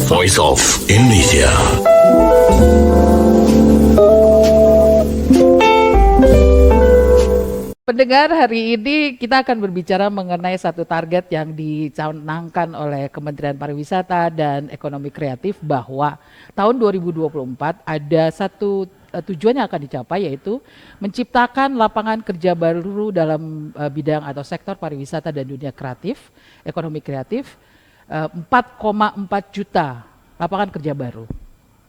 Voice of Indonesia. Pendengar, hari ini kita akan berbicara mengenai satu target yang dicanangkan oleh Kementerian Pariwisata dan Ekonomi Kreatif bahwa tahun 2024 ada satu tujuan yang akan dicapai, yaitu menciptakan lapangan kerja baru dalam bidang atau sektor pariwisata dan dunia kreatif, ekonomi kreatif, 4,4 juta lapangan kerja baru.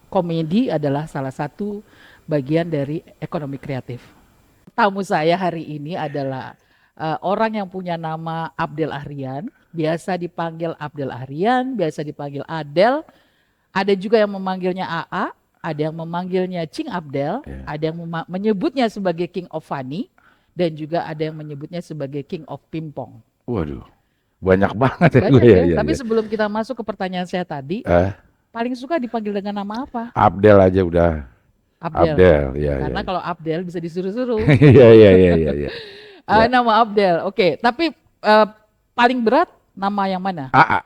Komedi adalah salah satu bagian dari ekonomi kreatif. Tamu saya hari ini adalah orang yang punya nama Abdel Ahrian, biasa dipanggil Abdel Ahrian, biasa dipanggil Adel, ada juga yang memanggilnya AA, ada yang memanggilnya Cing Abdel, ada yang menyebutnya sebagai King of Funny, dan juga ada yang menyebutnya sebagai King of Pimpong. Waduh, banyak banget ya Banyak gue ya, ya. tapi sebelum kita masuk ke pertanyaan saya tadi, paling suka dipanggil dengan nama apa? Abdel aja udah. Abdel, ya. Karena kalau Abdel bisa disuruh-suruh. Iya. Nama Abdel, oke. Tapi paling berat nama yang mana? AA.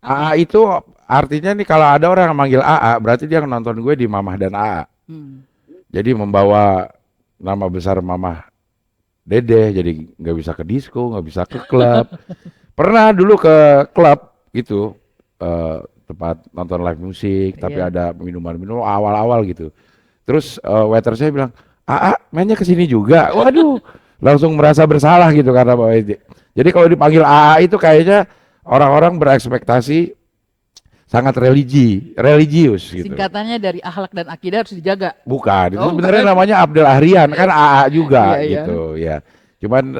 AA itu artinya nih, kalau ada orang yang manggil AA, berarti dia nonton gue di Mamah dan AA. Jadi membawa nama besar Mamah Dede, jadi nggak bisa ke disco, nggak bisa ke klub. Pernah dulu ke klub gitu, tempat nonton live musik, tapi ada minuman-minuman awal-awal gitu. Terus waiter saya bilang, AA mainnya kesini juga. Waduh, langsung merasa bersalah gitu karena bawa itu. Jadi kalau dipanggil AA itu kayaknya orang-orang berekspektasi sangat religius gitu. Singkatannya dari akhlak dan akidah harus dijaga. Bukan, itu sebenarnya namanya Abdel Ahrian, kan AA juga gitu ya. Cuman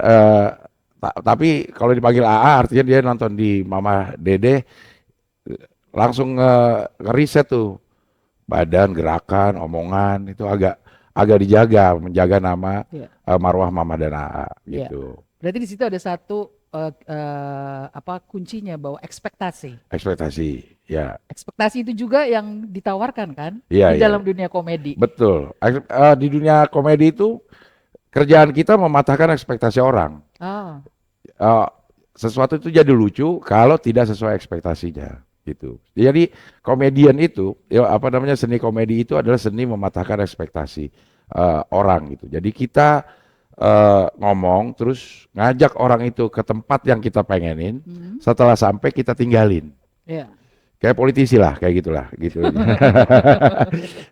tapi kalau dipanggil AA artinya dia nonton di Mama Dede, langsung ngeriset tuh badan, gerakan, omongan itu agak dijaga, menjaga nama marwah Mama dan AA gitu. Berarti di situ ada satu kuncinya bahwa ekspektasi. Ya. Ekspektasi itu juga yang ditawarkan kan di dalam dunia komedi. Betul. Di dunia komedi itu kerjaan kita mematahkan ekspektasi orang. Sesuatu itu jadi lucu kalau tidak sesuai ekspektasinya. Gitu. Jadi komedian itu, seni komedi itu adalah seni mematahkan ekspektasi orang gitu. Jadi kita ngomong terus ngajak orang itu ke tempat yang kita pengenin, setelah sampai kita tinggalin. Kayak politisi lah, kayak gitulah gitu.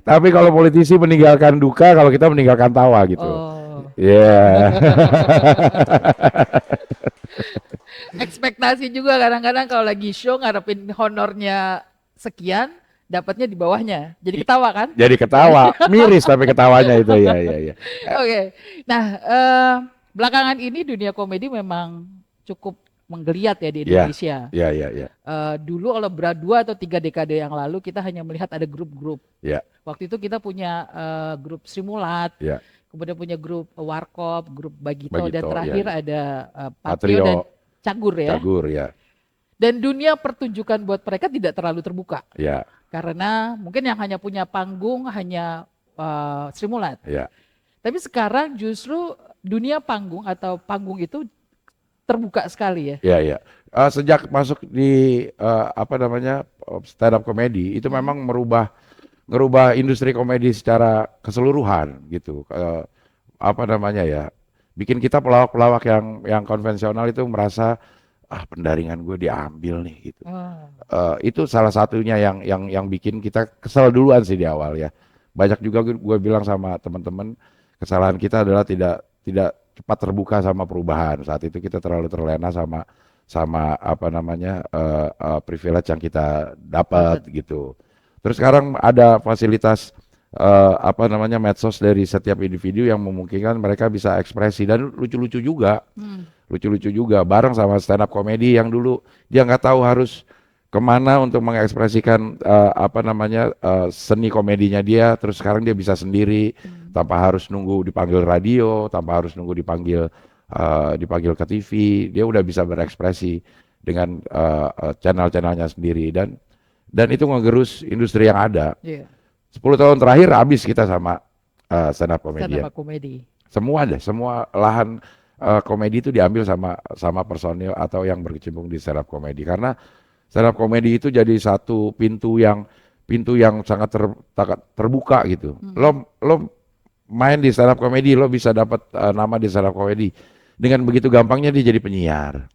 Tapi kalau politisi meninggalkan duka, kalau kita meninggalkan tawa gitu. Ekspektasi juga kadang-kadang kalau lagi show ngarepin honornya sekian, dapatnya di bawahnya. Jadi ketawa kan? Jadi ketawa, miris tapi ketawanya itu ya. Oke. Nah, belakangan ini dunia komedi memang cukup menggeliat ya di Indonesia. Iya. Dulu kalau 2 atau 3 dekade yang lalu kita hanya melihat ada grup-grup. Waktu itu kita punya grup Sri Mulat, kemudian punya grup Warkop, grup Bagito dan terakhir ada Patrio dan Cagur ya. Dan dunia pertunjukan buat mereka tidak terlalu terbuka. Karena mungkin yang hanya punya panggung hanya Sri Mulat. Tapi sekarang justru dunia panggung atau panggung itu terbuka sekali ya. Iya. Sejak masuk di stand up comedy itu memang ngerubah industri komedi secara keseluruhan gitu. Bikin kita pelawak-pelawak yang konvensional itu merasa pendaringan gue diambil nih gitu. Itu salah satunya yang bikin kita kesal duluan sih di awal ya. Banyak juga gue bilang sama teman-teman, kesalahan kita adalah tidak cepat terbuka sama perubahan. Saat itu kita terlalu terlena sama privilege yang kita dapat gitu. Terus sekarang ada fasilitas medsos dari setiap individu yang memungkinkan mereka bisa ekspresi dan lucu-lucu juga. Lucu-lucu juga bareng sama stand up comedy yang dulu dia nggak tahu harus kemana untuk mengekspresikan seni komedinya dia, terus sekarang dia bisa sendiri tanpa harus nunggu dipanggil radio, tanpa harus nunggu dipanggil ke TV, dia udah bisa berekspresi dengan channel-channelnya sendiri dan itu ngegerus industri yang ada. 10 tahun terakhir habis kita sama stand up comedy. Semua lahan komedi itu diambil sama personil atau yang berkecimpung di stand up comedy karena stand up comedy itu jadi satu pintu yang sangat terbuka gitu. Lo main di stand up comedy, lo bisa dapat nama di stand up comedy. Dengan begitu gampangnya dia jadi penyiar.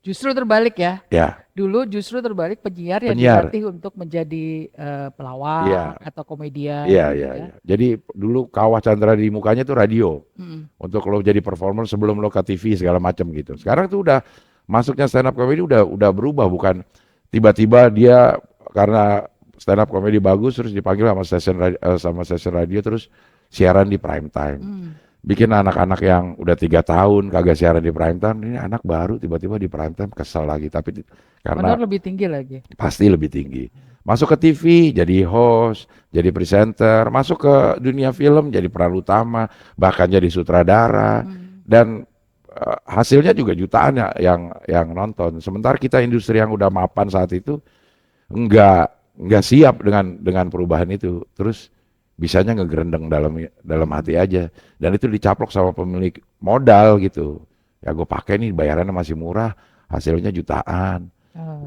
Justru terbalik ya. Ya, Dulu justru terbalik penyiar yang penyiar. dilatih untuk menjadi pelawak Iya, atau komedian iya, gitu iya, ya. iya. Jadi dulu kawah Chandra di mukanya tuh radio. Mm. Untuk lo jadi performer sebelum lo ke TV segala macam gitu. Sekarang tuh udah masuknya stand up comedy udah berubah, bukan tiba-tiba dia karena stand up comedy bagus terus dipanggil sama stasiun radio terus siaran di prime time. Mm. Bikin anak-anak yang udah 3 tahun kagak siaran di prime time, ini anak baru tiba-tiba di prime time kesel lagi, tapi karena Honor lebih tinggi lagi. pasti lebih tinggi. Masuk ke TV jadi host, jadi presenter, masuk ke dunia film jadi peran utama, bahkan jadi sutradara dan hasilnya juga jutaan ya yang nonton. Sementara kita industri yang udah mapan saat itu nggak siap dengan perubahan itu. Terus bisanya ngegerendeng dalam hati aja dan itu dicaplok sama pemilik modal gitu. Ya gue pakai nih bayarannya masih murah, hasilnya jutaan.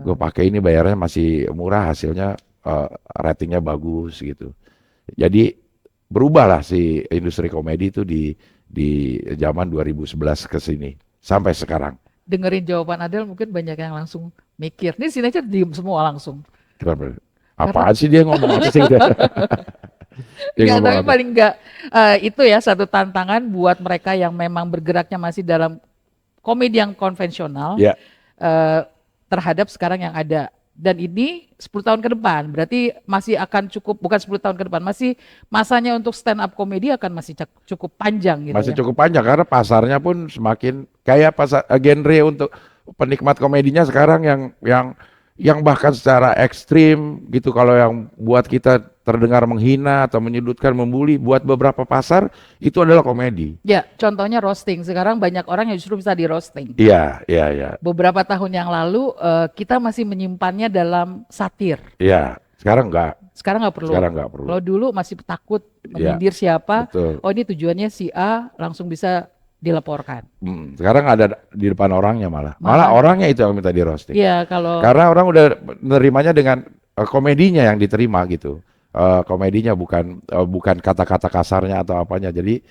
Gue pakai ini bayarnya masih murah, hasilnya ratingnya bagus gitu. Jadi berubahlah si industri komedi itu di zaman 2011 ke sini sampai sekarang. Dengerin jawaban Adel mungkin banyak yang langsung mikir. Ini sini aja diem semua langsung. Kenapa? Apaan sih dia ngomong apa sih? Dia Enggak, ngomong tapi apa? paling enggak itu ya satu tantangan buat mereka yang memang bergeraknya masih dalam komedi yang konvensional Ya, terhadap sekarang yang ada. Dan ini 10 tahun ke depan, berarti masih akan cukup, bukan 10 tahun ke depan, masih masanya untuk stand up komedi akan masih cukup panjang gitu masih ya. cukup panjang karena pasarnya pun semakin kayak genre untuk penikmat komedinya sekarang yang bahkan secara ekstrim gitu, kalau yang buat kita terdengar menghina atau menyudutkan, membuli, buat beberapa pasar itu adalah komedi. Ya, contohnya roasting. Sekarang banyak orang yang justru bisa di roasting. Iya, iya, iya. Beberapa tahun yang lalu kita masih menyimpannya dalam satir. Iya, sekarang enggak. Sekarang nggak perlu. Sekarang nggak perlu. Kalau dulu masih takut Iya, menyindir siapa. betul. Oh ini tujuannya si A, langsung bisa dilaporkan. Sekarang ada di depan orangnya malah. Malah Malah, orangnya itu yang minta di roasting. iya kalau Karena orang udah menerimanya dengan komedinya yang diterima gitu. Komedinya bukan kata-kata kasarnya atau apanya. Jadi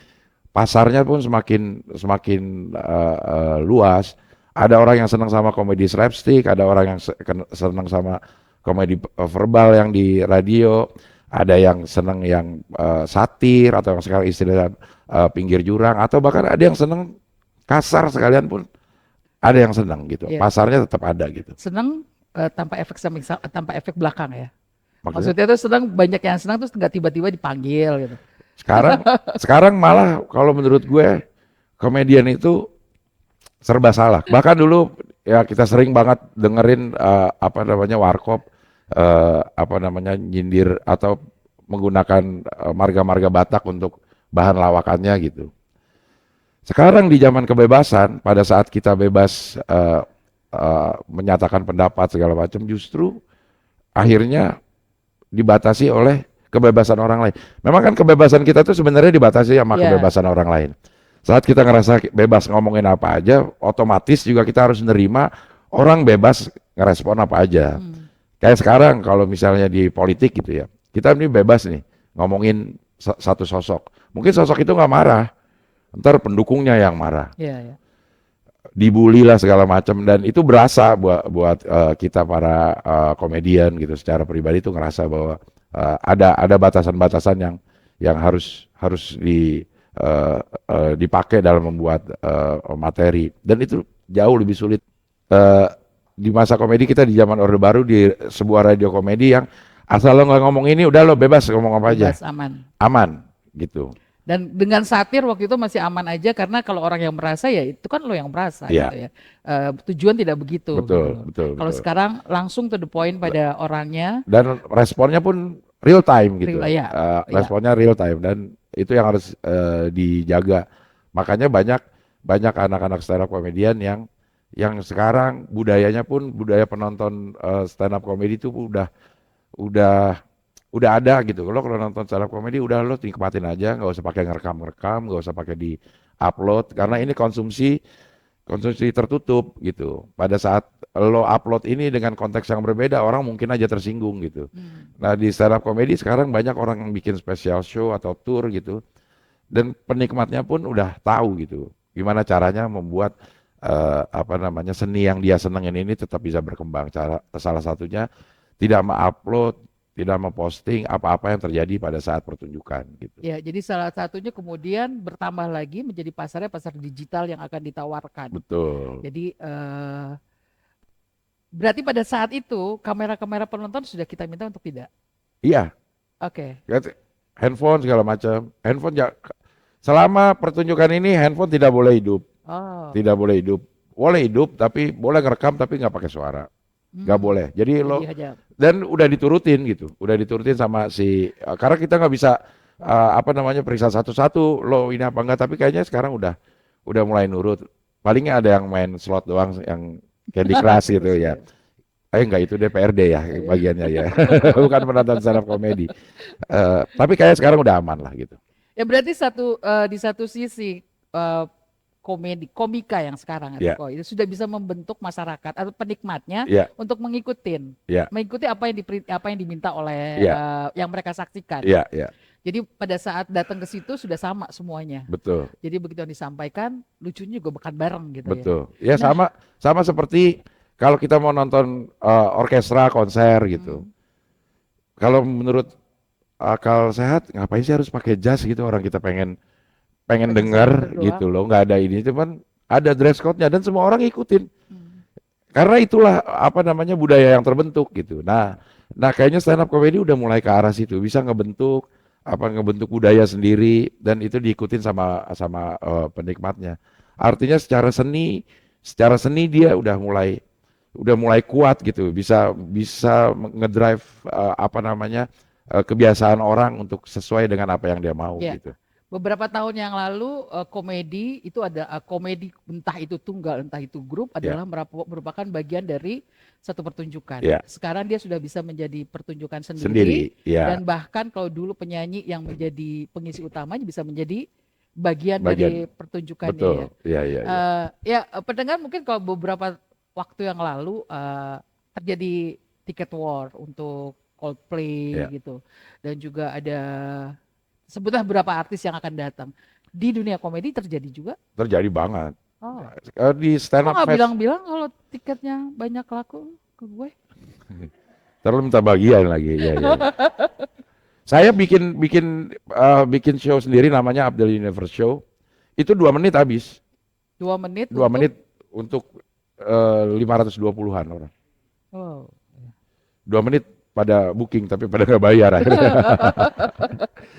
pasarnya pun semakin luas. Ada orang yang senang sama komedi slapstick, ada orang yang senang sama komedi verbal yang di radio, ada yang senang yang satir atau yang sekarang istilahnya pinggir jurang, atau bahkan ada yang senang kasar sekalian pun ada yang senang gitu. Iya. Pasarnya tetap ada gitu. senang tanpa efek samping, tanpa efek belakang ya. Maksudnya Maksudnya tuh senang, banyak yang senang terus nggak tiba-tiba dipanggil gitu. sekarang malah kalau menurut gue komedian itu serba salah. Bahkan dulu ya kita sering banget dengerin warkop nyindir atau menggunakan marga-marga Batak untuk bahan lawakannya gitu. Sekarang di zaman kebebasan, pada saat kita bebas menyatakan pendapat segala macam, justru akhirnya dibatasi oleh kebebasan orang lain. Memang kan kebebasan kita tuh sebenarnya dibatasi sama Iya. kebebasan orang lain. Saat kita ngerasa bebas ngomongin apa aja, otomatis juga kita harus nerima orang bebas ngerespon apa aja. Kayak sekarang kalau misalnya di politik gitu ya, kita ini bebas nih ngomongin satu sosok. Mungkin sosok itu nggak marah, ntar pendukungnya yang marah, Iya, ya. dibully lah segala macam, dan itu berasa buat kita para komedian gitu secara pribadi itu ngerasa bahwa ada batasan-batasan yang harus dipakai dalam membuat materi, dan itu jauh lebih sulit di masa komedi kita di zaman Orde Baru, di sebuah radio komedi yang asal lo nggak ngomong ini udah lo bebas ngomong apa aja, Bebas, aman. aman gitu. Dan dengan satir waktu itu masih aman aja karena kalau orang yang merasa ya itu kan lo yang merasa Iya. gitu ya. Tujuan tidak begitu. Betul, gitu. betul, Kalau betul. sekarang langsung to the point pada orangnya. Dan responnya pun real time gitu. Real, iya, iya. Responnya real time, dan itu yang harus dijaga. Makanya banyak anak-anak stand up komedian yang sekarang budayanya pun budaya penonton stand up komedi itu udah ada gitu. Lo kalau nonton stand up komedi udah lo nikmatin aja, nggak usah pakai ngerekam, nggak usah pakai di upload, karena ini konsumsi konsumsi tertutup gitu. Pada saat lo upload ini dengan konteks yang berbeda, orang mungkin aja tersinggung gitu. Nah di stand up comedy sekarang banyak orang yang bikin special show atau tour gitu, dan penikmatnya pun udah tahu gitu, gimana caranya membuat apa namanya seni yang dia senengin ini tetap bisa berkembang. Salah satunya tidak mengupload, tidak memposting apa-apa yang terjadi pada saat pertunjukan gitu. Ya, jadi salah satunya kemudian bertambah lagi menjadi pasarnya pasar digital yang akan ditawarkan. Betul. Jadi berarti pada saat itu kamera-kamera penonton sudah kita minta untuk tidak. Iya, Oke. handphone segala macam. Handphone selama pertunjukan ini handphone tidak boleh hidup, Oh. tidak boleh hidup. Boleh hidup tapi boleh ngerekam tapi nggak pakai suara. Nggak boleh. Jadi lo Jadi aja. dan udah diturutin gitu, udah diturutin sama si karena kita nggak bisa apa namanya periksa satu-satu lo ini apa enggak, tapi kayaknya sekarang udah mulai nurut. Palingnya ada yang main slot doang yang Candy Crush gitu ya. Enggak, itu DPRD ya bagiannya ya, bukan penonton stand up comedy. Tapi kayak sekarang udah aman lah gitu. Ya berarti di satu sisi komika yang sekarang Ya. itu sudah bisa membentuk masyarakat atau penikmatnya Ya, untuk mengikuti ya, apa yang diminta oleh ya, yang mereka saksikan. ya, ya, Jadi pada saat datang ke situ sudah sama semuanya. betul, Jadi begitu yang disampaikan, lucunya juga makan bareng gitu ya. betul. Ya Nah. sama seperti kalau kita mau nonton orkestra konser gitu. Kalau menurut akal sehat, ngapain sih harus pakai jas gitu? Orang kita pengen Pakai dengar senter doang. gitu loh, nggak ada ini, cuman ada dress code-nya dan semua orang ikutin. Hmm. Karena itulah apa namanya budaya yang terbentuk gitu. Nah kayaknya stand up comedy udah mulai ke arah situ, bisa ngebentuk budaya sendiri dan itu diikutin sama penikmatnya. Artinya secara seni dia udah mulai kuat gitu, bisa ngedrive apa namanya kebiasaan orang untuk sesuai dengan apa yang dia mau Ya. gitu. Beberapa tahun yang lalu komedi itu ada komedi entah itu tunggal entah itu grup adalah merupakan bagian dari satu pertunjukan. Ya. Sekarang dia sudah bisa menjadi pertunjukan sendiri Sendiri, ya. dan bahkan kalau dulu penyanyi yang menjadi pengisi utamanya bisa menjadi bagian dari pertunjukannya. Betul, ya. Pendengar mungkin kalau beberapa waktu yang lalu terjadi ticket war untuk Coldplay Ya. gitu dan juga ada sebutlah berapa artis yang akan datang. Di dunia komedi terjadi juga. Terjadi banget. Oh. Di stand Kok up nggak fest, bilang-bilang kalau tiketnya banyak laku ke gue? terus minta bagian lagi. Ya. Saya bikin show sendiri namanya Abdel Universe Show. Itu 2 menit habis. 2 menit 2 menit untuk 520-an orang. Oh. 2 menit pada booking tapi pada nggak bayar akhirnya.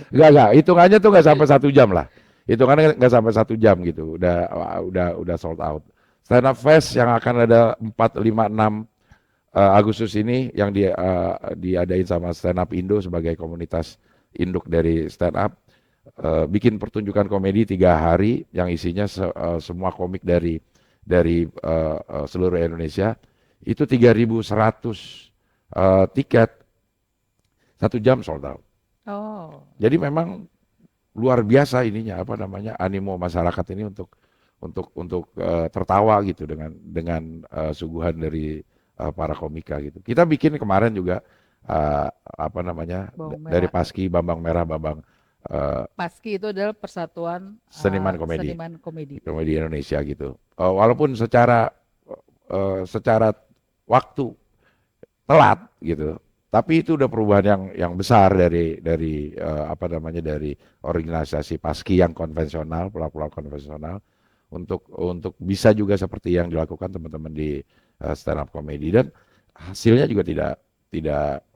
Nggak, hitungannya tuh nggak sampai 1 jam lah. Hitungannya nggak sampai 1 jam gitu. Udah sold out. Stand up fest yang akan ada 4, 5, 6 Agustus ini yang diadain sama Stand Up Indo sebagai komunitas induk dari stand up, bikin pertunjukan komedi 3 hari yang isinya semua komik dari seluruh Indonesia. Itu 3.100 tiket, 1 jam sold out. Oh. Jadi memang luar biasa ininya apa namanya animo masyarakat ini untuk tertawa gitu dengan suguhan dari para komika gitu. Kita bikin kemarin juga apa namanya dari Paski Bambang Merah Bambang Paski itu adalah Persatuan Seniman Komedi Komedi Indonesia gitu. Walaupun secara waktu telat gitu, tapi itu udah perubahan yang besar dari apa namanya dari organisasi Paski yang konvensional, pelawak konvensional untuk bisa juga seperti yang dilakukan teman-teman di stand up comedy, dan hasilnya juga tidak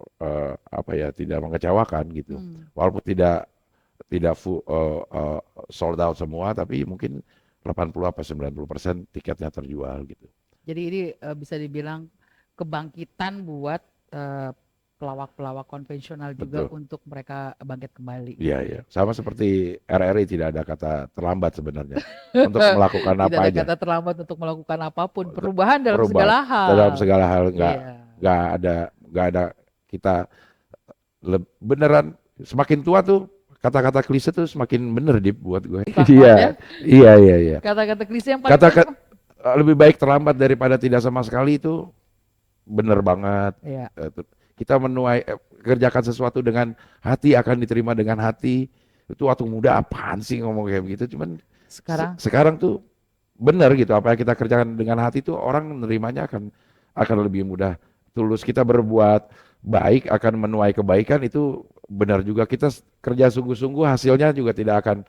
mengecewakan gitu. Walaupun tidak full, sold out semua, tapi mungkin 80-90% tiketnya terjual gitu. Jadi ini bisa dibilang kebangkitan buat pelawak-pelawak konvensional juga. Betul. Untuk mereka bangkit kembali. Iya. Sama seperti RRI tidak ada kata terlambat sebenarnya untuk melakukan apa aja. Tidak ada kata terlambat untuk melakukan apapun. Perubahan dalam segala hal. Dalam segala hal nggak ada kita beneran semakin tua tuh kata-kata klise tuh semakin bener buat gue. Iya. Kata-kata klise yang paling lebih baik terlambat daripada tidak sama sekali itu benar banget. Iya. Kita kerjakan sesuatu dengan hati akan diterima dengan hati. Itu waktu muda apaan sih ngomong kayak begitu. Cuman Sekarang sekarang tuh benar gitu. Apa yang kita kerjakan dengan hati tuh orang menerimanya akan lebih mudah. Tulus kita berbuat baik akan menuai kebaikan itu benar juga. Kita kerja sungguh-sungguh hasilnya juga tidak akan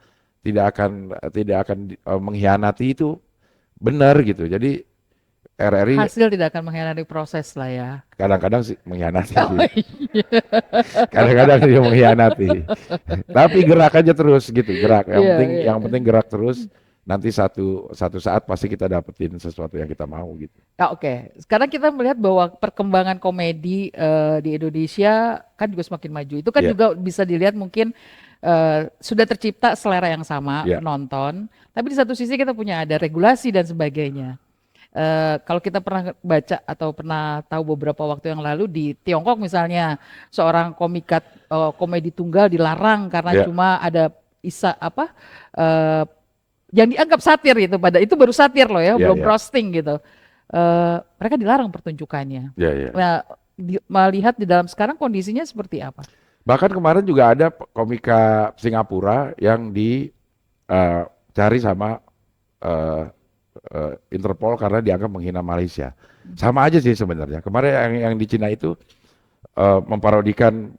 mengkhianati itu benar gitu. Jadi RRI hasil tidak akan mengkhianati proses lah ya. kadang-kadang sih mengkhianati Oh, sih. iya. Kadang-kadang dia mengkhianati. Tapi gerak aja terus gitu, gerak. Yang Iya, penting iya. yang penting gerak terus. Nanti satu saat pasti kita dapetin sesuatu yang kita mau gitu. Oke. Sekarang kita melihat bahwa perkembangan komedi di Indonesia kan juga semakin maju. Itu kan Iya, juga bisa dilihat mungkin sudah tercipta selera yang sama iya, penonton. Tapi di satu sisi kita punya ada regulasi dan sebagainya. Kalau kita pernah baca atau pernah tahu beberapa waktu yang lalu di Tiongkok misalnya seorang komedi tunggal dilarang karena iya, cuma ada eh, yang dianggap satir itu itu baru satir loh ya, iya, belum iya, roasting gitu. Mereka dilarang pertunjukannya. iya, iya. Nah, melihat di dalam sekarang kondisinya seperti apa? Bahkan kemarin juga ada komika Singapura yang dicari sama eh, Interpol karena dianggap menghina Malaysia. Sama aja sih sebenarnya. Kemarin yang di Cina itu memparodikan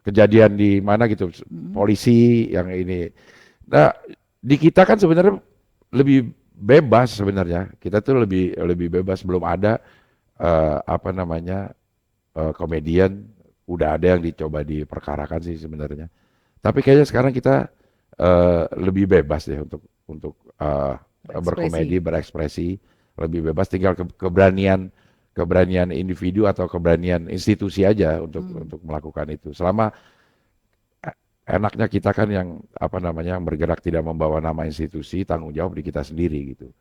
kejadian di mana gitu, Mm. polisi yang ini. Nah, di kita kan sebenarnya lebih bebas sebenarnya. Kita tuh lebih lebih bebas. Belum ada apa namanya komedian. Udah ada yang dicoba diperkarakan sih sebenarnya. Tapi kayaknya sekarang kita lebih bebas deh untuk Berekspresi. berkomedi, berekspresi, lebih bebas. Tinggal keberanian individu atau keberanian institusi aja Hmm. untuk melakukan itu. Selama enaknya kita kan yang apa namanya yang bergerak tidak membawa nama institusi, tanggung jawab di kita sendiri gitu.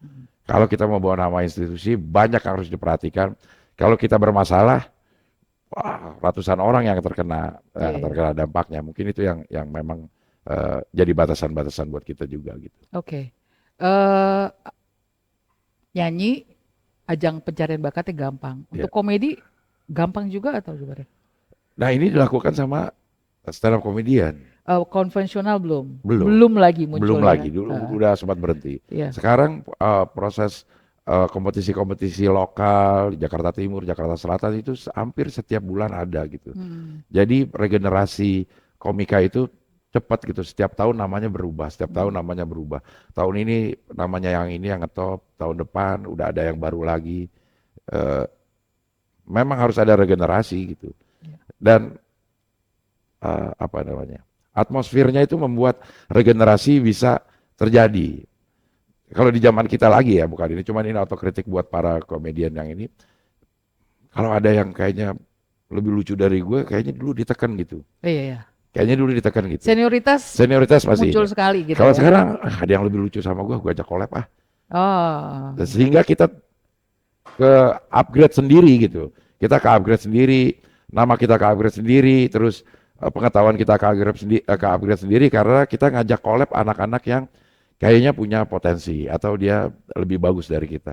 Kalau kita membawa nama institusi, banyak yang harus diperhatikan. Kalau kita bermasalah, wah, ratusan orang yang Iya, iya. terkena dampaknya. Mungkin itu yang memang jadi batasan-batasan buat kita juga gitu. Oke. Eh, Nyanyi ajang pencarian bakatnya gampang. Ya. Untuk komedi gampang juga atau gimana? Nah, ini dilakukan sama stand up comedian. Konvensional belum? Belum, Belum lagi belum munculnya. lagi. Dulu udah sempat berhenti. Iya. Sekarang proses kompetisi-kompetisi lokal di Jakarta Timur, Jakarta Selatan itu hampir setiap bulan ada gitu. Hmm. Jadi regenerasi komika itu cepat gitu. Setiap tahun namanya berubah, setiap tahun Hmm. namanya berubah. Tahun ini namanya yang ini yang ngetop, tahun depan udah ada yang baru lagi. Eh, Memang harus ada regenerasi gitu. Iya. Dan apa namanya? Atmosfernya itu membuat regenerasi bisa terjadi. Kalau di zaman kita lagi ya, bukan ini, cuman ini autokritik buat para komedian yang ini. Kalau ada yang kayaknya lebih lucu dari gue, kayaknya dulu ditekan gitu. Iya, iya. Kayaknya dulu ditekan gitu. Senioritas Senioritas pasti muncul ini. sekali gitu Kalau ya. sekarang ada yang lebih lucu sama gue ajak collab ah. Oh, Dan sehingga kita ke upgrade sendiri gitu. Kita ke upgrade sendiri, nama kita ke upgrade sendiri, terus pengetahuan kita ke upgrade sendiri karena kita ngajak collab anak-anak yang kayaknya punya potensi atau dia lebih bagus dari kita.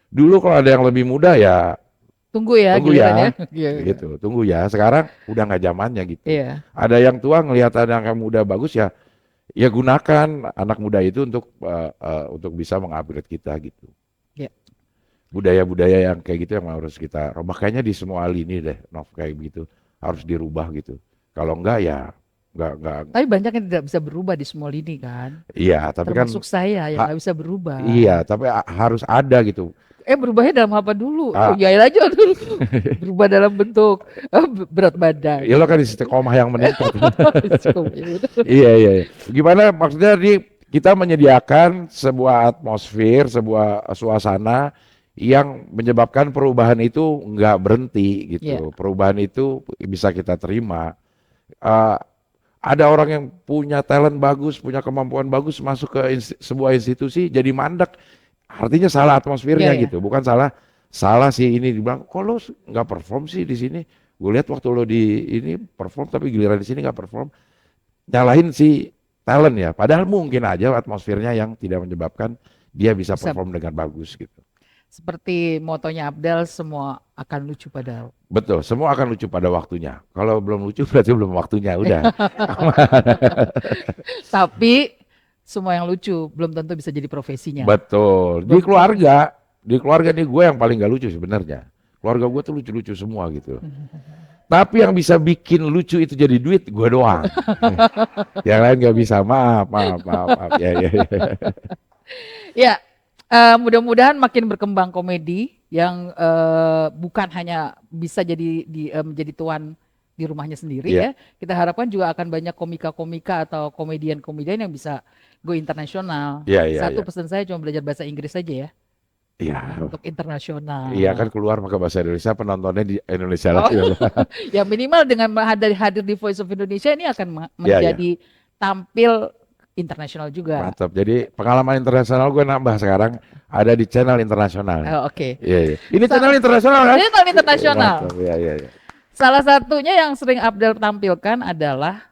Dulu kalau ada yang lebih muda ya tunggu ya tunggu giliran ya. ya, Iya, iya. gitu. Tunggu ya. Sekarang udah nggak zamannya gitu. Iya. Ada yang tua ngelihat anak yang muda bagus ya, ya gunakan anak muda itu untuk bisa mengupgrade kita gitu. Iya. Budaya-budaya yang kayak gitu yang harus kita rubah. Kayaknya di semua lini deh, Nov, kayak gitu harus dirubah gitu. Kalau enggak ya enggak. Tapi banyak yang tidak bisa berubah di semua lini kan. Iya, tapi kan Termasuk saya yang ha- nggak bisa berubah. iya, tapi harus ada gitu. Berubahnya dalam apa dulu? Oh, Ah, yain aja dulu. Berubah dalam bentuk berat badan. ya lo kan istiqomah yang meningkat. Ya udah. Iya. Gimana maksudnya kita menyediakan sebuah atmosfer, sebuah suasana yang menyebabkan perubahan itu nggak berhenti Iya. gitu. Perubahan itu bisa kita terima. Eh, ada orang yang punya talent bagus, punya kemampuan bagus masuk ke sebuah institusi jadi mandek. Artinya salah Iya, atmosfernya ya. gitu. Bukan salah sih ini dibilang, kok lo nggak perform sih di sini? Gue lihat waktu lo di ini perform tapi giliran di sini nggak perform. Nyalahin si talent ya. Padahal mungkin aja atmosfernya yang tidak menyebabkan dia bisa Bisa. perform dengan bagus gitu. Seperti motonya Abdel, semua akan lucu pada. Betul, semua akan lucu pada waktunya. Kalau belum lucu berarti belum waktunya, udah. Tapi semua yang lucu belum tentu bisa jadi profesinya. Betul. Di keluarga nih gue yang paling gak lucu sebenarnya. Keluarga gue tuh lucu-lucu semua gitu. Tapi yang bisa bikin lucu itu jadi duit gue doang. Yang lain gak bisa. Maaf. Ya. Ya, mudah-mudahan makin berkembang komedi yang bukan hanya bisa menjadi tuan di rumahnya sendiri Iya. ya. Kita harapkan juga akan banyak komika-komika atau komedian-komedian yang bisa go internasional. Iya. Satu pesan saya cuma belajar bahasa Inggris saja ya Iya. untuk internasional. Iya kan keluar pakai bahasa Indonesia, penontonnya di Indonesia Oh. lagi. Ya minimal dengan hadir di Voice of Indonesia ini akan menjadi tampil internasional juga. Mantap. Jadi pengalaman internasional gue nambah sekarang ada di channel internasional. Oh, oke. Iya. Ini channel internasional kan? Channel internasional. Mantap. Iya. Salah satunya yang sering Abdel tampilkan adalah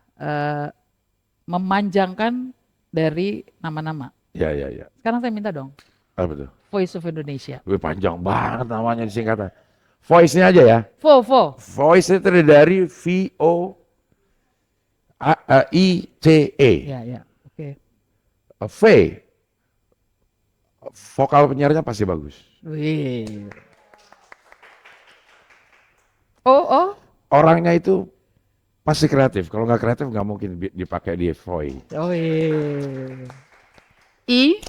memanjangkan dari nama-nama. Iya. Sekarang saya minta dong, Apa tuh? Voice of Indonesia. Gue panjang banget namanya disingkatan. Voice-nya aja ya. Vo. Voice itu terdiri dari VOICE. Ya. Oke. V. Vokal penyiarnya pasti bagus. Wih. Oh. Orangnya itu pasti kreatif. Kalau nggak kreatif nggak mungkin dipakai di voice. Oh. I.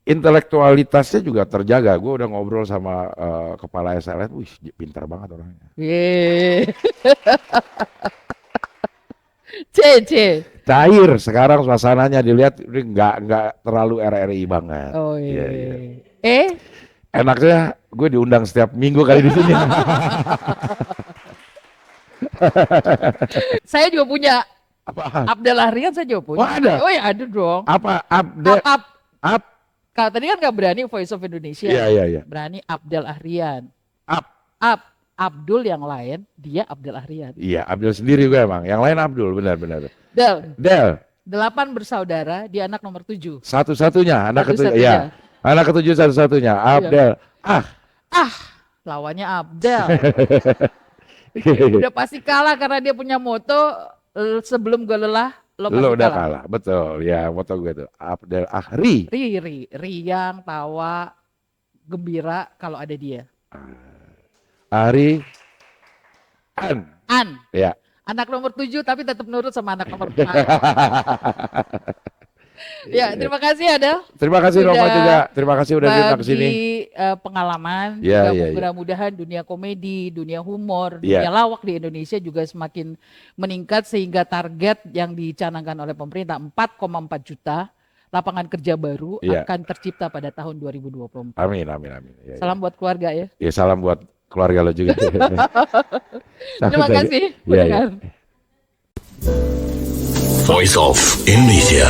Intelektualitasnya juga terjaga. Gue udah ngobrol sama kepala SLN, wih pintar banget orangnya. Wih. C. Cair sekarang suasananya dilihat ini nggak terlalu RRI banget. Oh iya. Iya. E. Enaknya gue diundang setiap minggu kali di sini. Saya juga punya. Apa? Abdel Ahrian saya juga punya. Oh, ada? Oh ya ada dong. Apa? Up. Kalau tadi kan nggak berani Voice of Indonesia. Iya. Berani Abdel Ahrian. Up. Abdul yang lain, dia Abdel Ahrian. Iya, Abdul sendiri gue emang. Yang lain Abdul, benar. Del. 8 bersaudara, dia anak nomor 7. Satu-satunya, anak ketujuh. Satu-satunya. Iya. Anak ketujuh satu-satunya. Abdel. Lawannya Abdel. Udah pasti kalah karena dia punya moto sebelum gue lelah, lo pasti Lo udah kalah. kalah. Betul. Ya, moto gue tuh. Abdel Ahri. Riang, tawa, gembira kalau ada dia. Ahri. An. Ya. Anak nomor 7 tapi tetap nurut sama anak nomor 4. Ya, terima kasih Adel. Terima kasih Roma juga. Terima kasih udah diundang ke sini. Bagi pengalaman, Ya, juga ya. mudah-mudahan dunia komedi, dunia humor, Ya. dunia lawak di Indonesia juga semakin meningkat sehingga target yang dicanangkan oleh pemerintah 4,4 juta lapangan kerja baru Ya. akan tercipta pada tahun 2024. Amin. Ya. Salam buat keluarga ya. Ya, salam buat keluarga lo juga. Terima kasih. Ya. Voice of Indonesia.